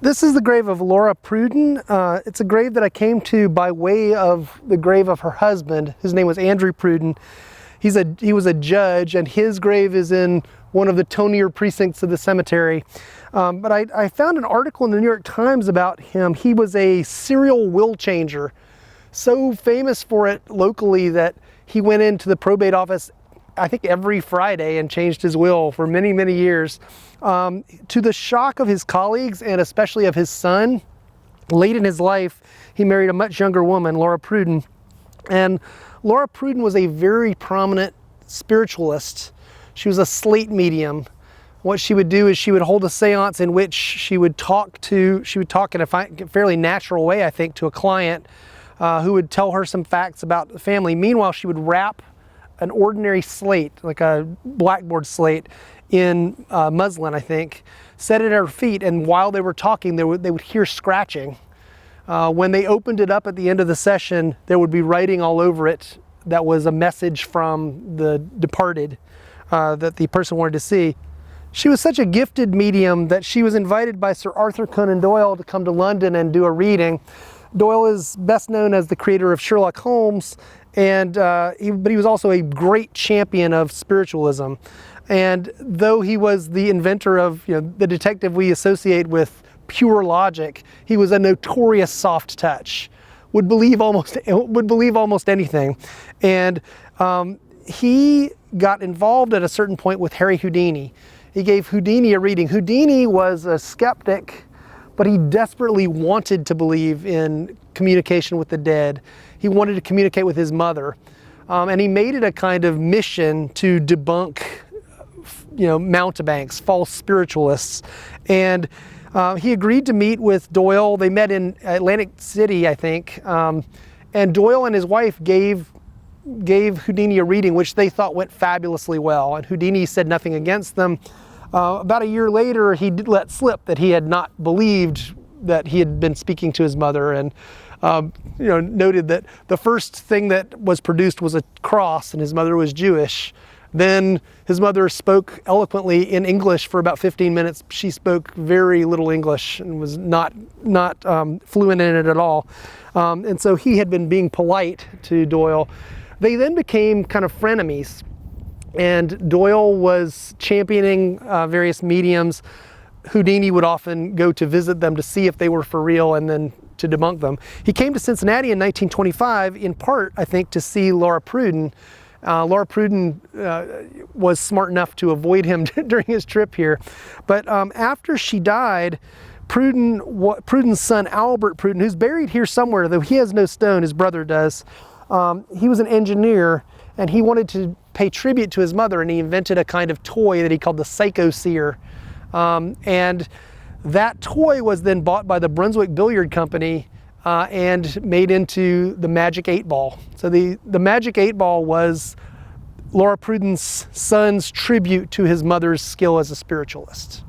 This is the grave of Laura Pruden. It's a grave that I came to by way of the grave of her husband. His name was Andrew Pruden. He was a judge, and his grave is in one of the tonier precincts of the cemetery. But I found an article in the New York Times about him. He was a serial will changer, so famous for it locally that he went into the probate office, I think, every Friday and changed his will for many, many years. To the shock of his colleagues and especially of his son, late in his life, he married a much younger woman, Laura Pruden. And Laura Pruden was a very prominent spiritualist. She was a slate medium. What she would do is she would hold a seance in which she would talk in a fairly natural way, I think, to a client who would tell her some facts about the family. Meanwhile, she would wrap an ordinary slate, like a blackboard slate, in muslin, I think, set it at her feet, and while they were talking, they would hear scratching. When they opened it up at the end of the session, there would be writing all over it that was a message from the departed that the person wanted to see. She was such a gifted medium that she was invited by Sir Arthur Conan Doyle to come to London and do a reading. Doyle is best known as the creator of Sherlock Holmes, but he was also a great champion of spiritualism. And though he was the inventor of the detective we associate with pure logic, he was a notorious soft touch. Would believe almost anything. And he got involved at a certain point with Harry Houdini. He gave Houdini a reading. Houdini was a skeptic, but he desperately wanted to believe in communication with the dead. He wanted to communicate with his mother. And he made it a kind of mission to debunk mountebanks, false spiritualists. And he agreed to meet with Doyle. They met in Atlantic City, I think. And Doyle and his wife gave Houdini a reading, which they thought went fabulously well. And Houdini said nothing against them. About a year later, he did let slip that he had not believed that he had been speaking to his mother, and noted that the first thing that was produced was a cross, and his mother was Jewish. Then his mother spoke eloquently in English for about 15 minutes. She spoke very little English and was not fluent in it at all. And so he had been being polite to Doyle. They then became kind of frenemies. And Doyle was championing various mediums. Houdini would often go to visit them to see if they were for real and then to debunk them. He came to Cincinnati in 1925, in part, I think, to see Laura Pruden. Laura Pruden was smart enough to avoid him during his trip here. But after she died, Pruden's son, Albert Pruden, who's buried here somewhere, though he has no stone, his brother does, he was an engineer, and he wanted to pay tribute to his mother, and he invented a kind of toy that he called the psycho-seer. And that toy was then bought by the Brunswick Billiard Company and made into the Magic 8 Ball. So the Magic 8 Ball was Laura Pruden's son's tribute to his mother's skill as a spiritualist.